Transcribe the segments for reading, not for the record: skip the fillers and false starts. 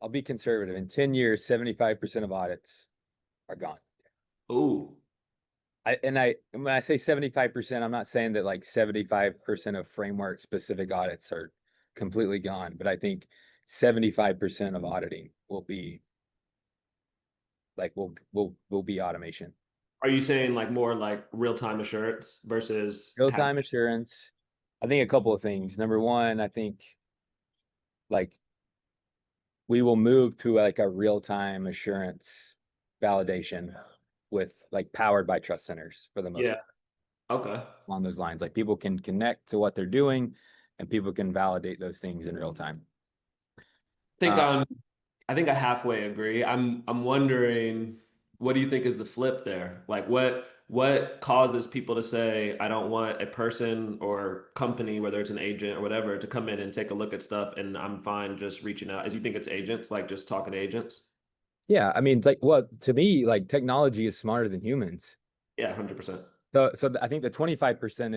I'll be conservative. In 10 years, 75% of audits are gone. Ooh. When I say 75%, I'm not saying that like 75% of framework specific audits are completely gone, but I think 75% of auditing will be like will be automation. Are you saying like more like real-time assurance versus Real-time assurance. I think a couple of things. Number one, I think like we will move to like a real-time assurance validation with like powered by trust centers for the most Yeah. Okay. along those lines. Like people can connect to what they're doing and people can validate those things in real time. Think Uh, I'm I think I halfway agree. I'm wondering, what do you think is the flip there? Like what causes people to say, I don't want a person or company, whether it's an agent or whatever, to come in and take a look at stuff and I'm fine just reaching out. As you think it's agents, like just talking to agents? yeah, I mean, it's like, well, to me, like technology is smarter than humans. Yeah, 100%. So I think the 25%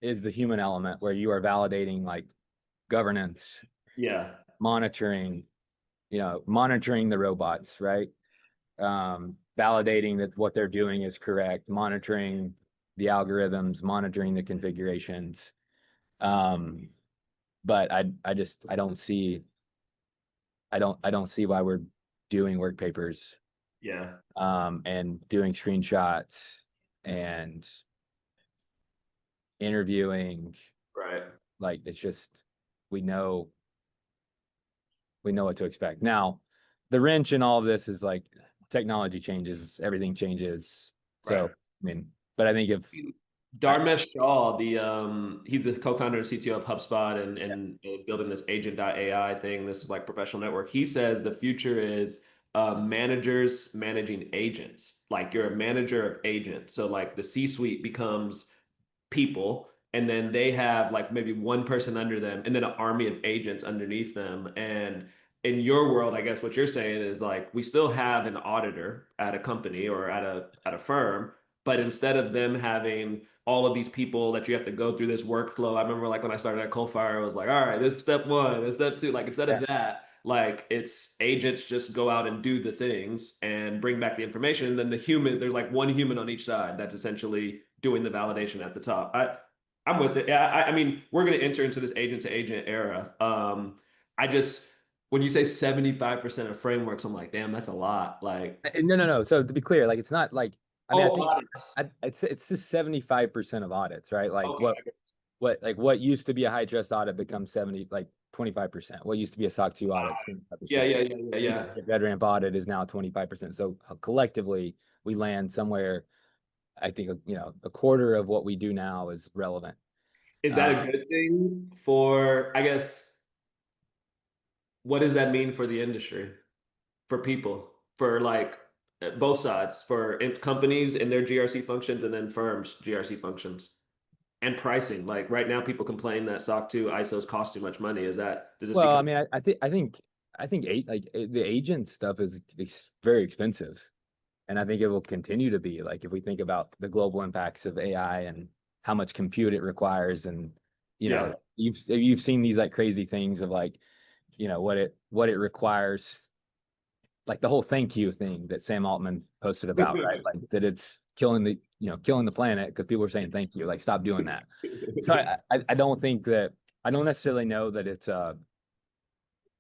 is the human element where you are validating like governance, Yeah. monitoring, monitoring the robots, right? Validating that what they're doing is correct, monitoring the algorithms, monitoring the configurations. Um, but I don't see I don't see why we're doing work papers Yeah. and doing screenshots and interviewing. Right. Like it's just we know we know what to expect. Now, the wrench in all of this is like technology changes, everything changes. Right. So I mean, but I think if I, Dharmesh Shah, he's the co-founder and CTO of HubSpot and building this agent.ai thing, this like professional network. He says the future is managers managing agents. Like you're a manager of agents. So like the C-suite becomes people, and then they have like maybe one person under them, and then an army of agents underneath them. And in your world, I guess what you're saying is like we still have an auditor at a company or at a firm, but instead of them having all of these people that you have to go through this workflow. I remember like when I started at Coalfire, I was like, all right, this is step one, this is step two. Like instead yeah, of that, like it's agents just go out and do the things and bring back the information. And then there's like one human on each side that's essentially doing the validation at the top. I'm with it. Yeah, I mean, we're going to enter into this agent to agent era. I just when you say 75% of frameworks, I'm like, damn, that's a lot. Like, no. So to be clear, like it's not like I mean I oh, think audits. it's just 75% of audits, right? Like Okay. what used to be a high trust audit becomes 70 like 25%. What used to be a SOC 2 audit is Yeah, 25%. yeah, yeah, yeah, Used yeah. to be a FedRAMP audit is now 25%. So collectively we land somewhere. I think a quarter of what we do now is relevant. Is that Uh, a good thing for, I guess, what does that mean for the industry, for people, for like both sides, for companies and their GRC functions and then firms' GRC functions and pricing? Like right now, people complain that SOC 2 ISOs cost too much money. Does this well, I become, mean, the agent stuff is very expensive, and I think it will continue to be. Like if we think about the global impacts of AI and how much compute it requires, and yeah, you've seen these like crazy things of like what it requires, like the whole thank you thing that Sam Altman posted about, right? Like that it's killing the planet because people are saying thank you. Like stop doing that. So I don't think that I don't necessarily know that it's like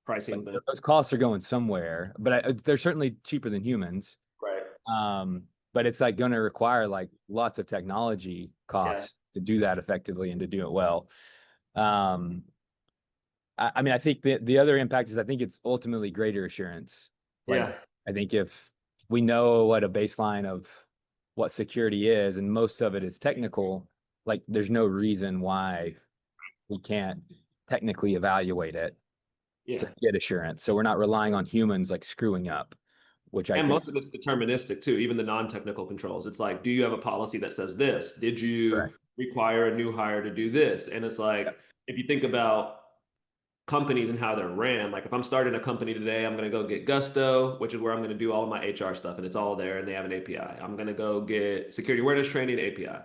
pricing thing. those costs are going somewhere, but they're certainly cheaper than humans. Right. Um, but it's like going to require like lots of technology Yeah. costs to do that effectively and to do it well. Um, I mean, I think the other impact is I think it's ultimately greater assurance. Like, Yeah. I think if we know what a baseline of what security is, and most of it is technical, like there's no reason why we can't technically evaluate it to Yeah. get assurance. So we're not relying on humans like screwing up, which I And think. most of it's deterministic too, even the non-technical controls. It's like, do you have a policy that says this? Did you Correct. require a new hire to do this? And it's like, if you think about companies and how they're ran, like if I'm starting a company today, I'm going to go get Gusto, which is where I'm going to do all of my HR stuff, and it's all there, and they have an API. I'm going to go get security awareness training API.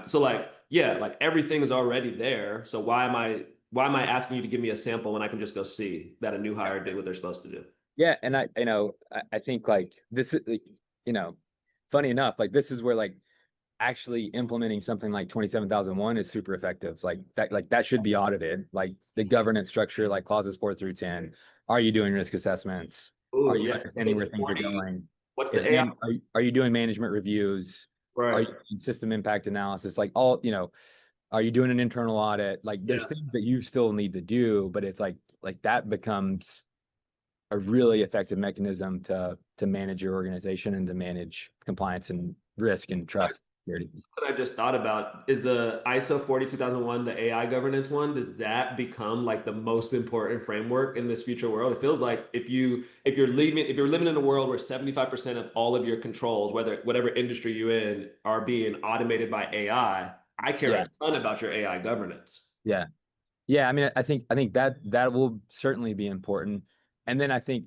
So like, yeah, like everything is already there. So why am I asking you to give me a sample when I can just go see that a new hire did what they're supposed to do? Yeah, and I think like this is like, funny enough, like this is where like actually implementing something like 27,001 is super effective. Like that should be audited. Like the governance structure, like clauses 4 through 10. Are you doing risk assessments? Are Oh you yeah. understanding It's where things are 40. going? What's the AI? Are you doing management reviews? Are Right. you doing system impact analysis? Like all, are you doing an internal audit? Like there's Yeah. things that you still need to do, but it's like that becomes a really effective mechanism to manage your organization and to manage compliance and risk and trust security. That I just thought about is the ISO 42001, the AI governance one. Does that become like the most important framework in this future world? It feels like if you're living in a world where 75% of all of your controls, whatever industry you're in, are being automated by I care Yeah, a ton about your AI governance. yeah, yeah. I mean, I think that will certainly be important. And then I think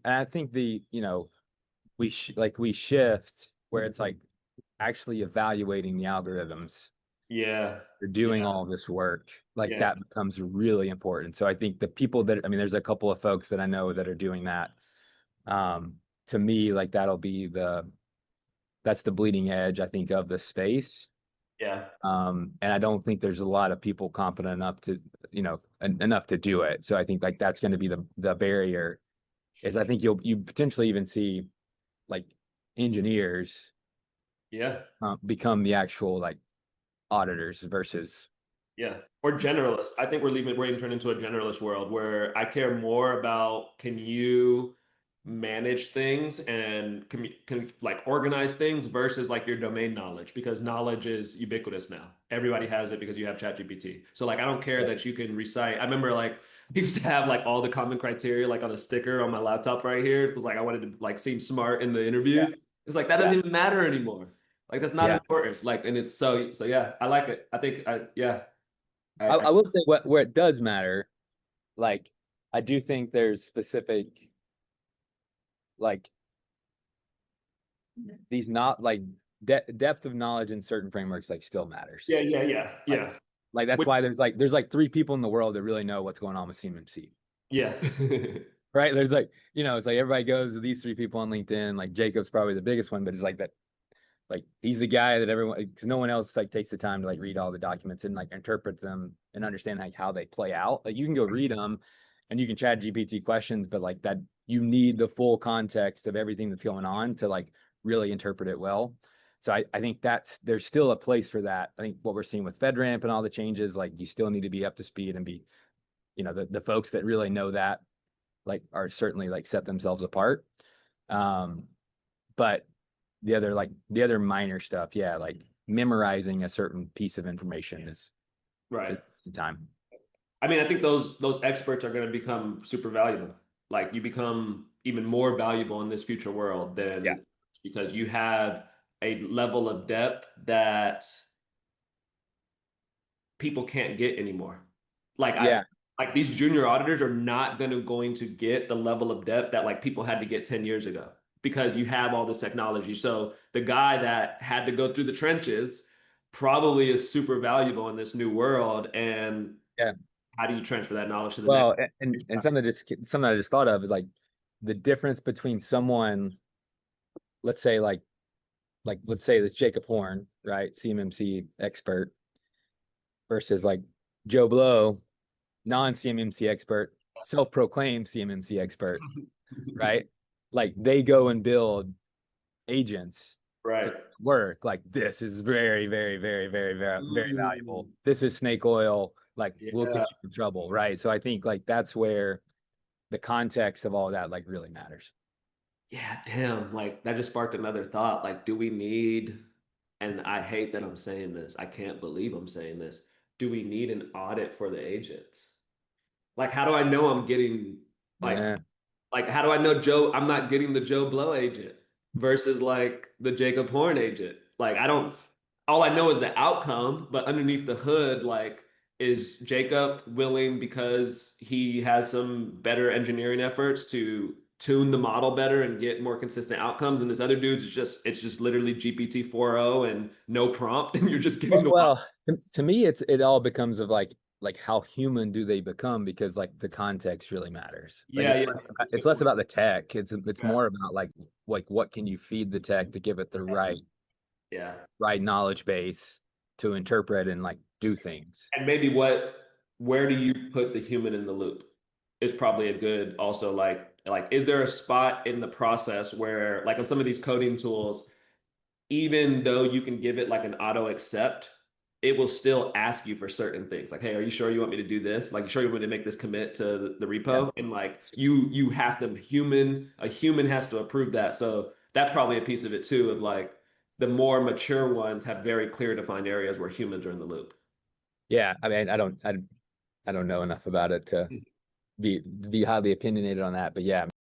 we shift where it's like actually evaluating the algorithms. Yeah. They're Yeah. doing all this work. Like Yeah. that becomes really important. So I think the people that I mean, there's a couple of folks that I know that are doing that. Um, to me, like that's the bleeding edge, I think, of the space. Yeah. And I don't think there's a lot of people competent enough to, enough to do it. So I think like that's going to be the barrier is I think you potentially even see like engineers Yeah. become the actual like auditors versus Yeah. Or generalist. I think we're even turning into a generalist world where I care more about can you manage things and can like organize things versus like your domain knowledge because knowledge is ubiquitous now. Everybody has it because you have ChatGPT. So like I don't care that you can recite. I remember like I used to have like all the common criteria like on a sticker on my laptop right here. It was like I wanted to like seem smart in the yeah, interviews. It's like that yeah, doesn't even matter anymore. Like that's not yeah. important. Like and it's so yeah, I like it. I think I yeah. I will say where it does matter, like I do think there's specific like these not like depth of knowledge in certain frameworks like still matters. Yeah, yeah, yeah, Like yeah. like that's Which, why there's like three people in the world that really know what's going on with CMMC. yeah. Right? There's like, it's like everybody goes to these three people on LinkedIn. Like Jacob's probably the biggest one, but it's like that, like he's the guy that everyone, because no one else like takes the time to like read all the documents and like interpret them and understand like how they play out. Like you can go read them and you can chat GPT questions, but like that you need the full context of everything that's going on to like really interpret it well. So I think there's still a place for that. I think what we're seeing with FedRAMP and all the changes, like you still need to be up to speed and be, the folks that really know that like are certainly like set themselves apart. Um, but the other minor stuff, yeah, like memorizing a certain piece of information is Right. the time. I mean, I think those experts are going to become super valuable. Like you become even more valuable in this future world Yeah. than because you have a level of depth that people can't get anymore. Like I Yeah. like these junior auditors are not going to get the level of depth that like people had to get 10 years ago because you have all this technology. So the guy that had to go through the trenches probably is super valuable in this new world. And Yeah. how do you transfer that knowledge to the next? Well, and something I just thought of is like the difference between someone, let's say let's say this Jacob Horn, right? CMMC expert versus like Joe Blow, non-CMMC expert, self-proclaimed CMMC expert, right? Like they go and build agents to Right. work. Like this is very, very, very, very, very, very valuable. Mm, This is snake oil. Like we'll get yeah. you in trouble, right? So I think like that's where the context of all that like really matters. Yeah, damn. Like that just sparked another thought. Like, do we need, and I hate that I'm saying this. I can't believe I'm saying this. Do we need an audit for the agents? Like, how do I know I'm getting like Yeah. like how do I know I'm not getting the Joe Blow agent versus like the Jacob Horn agent? Like I don't all I know is the outcome, but underneath the hood, like is Jacob willing because he has some better engineering efforts to tune the model better and get more consistent outcomes? And this other dude's just literally GPT 4.0 and no prompt, and you're just getting Well, the well, to me, it all becomes of like like how human do they become, because like the context really matters. Like Yeah, yeah. it's less about the tech. It's Yeah. more about like what can you feed the tech to give it the Yeah. right knowledge base to interpret and like do things. And maybe where do you put the human in the loop is probably a good also like is there a spot in the process where like on some of these coding tools, even though you can give it like an auto accept, it will still ask you for certain things. Like, hey, are you sure you want me to do this? Like, you sure you want me to make this commit to the Yeah. repo? And like you have to a human has to approve that. So that's probably a piece of it too, of like the more mature ones have very clear defined areas where humans are in the loop. Yeah. I mean, I don't know enough about it to be highly opinionated on that, but yeah,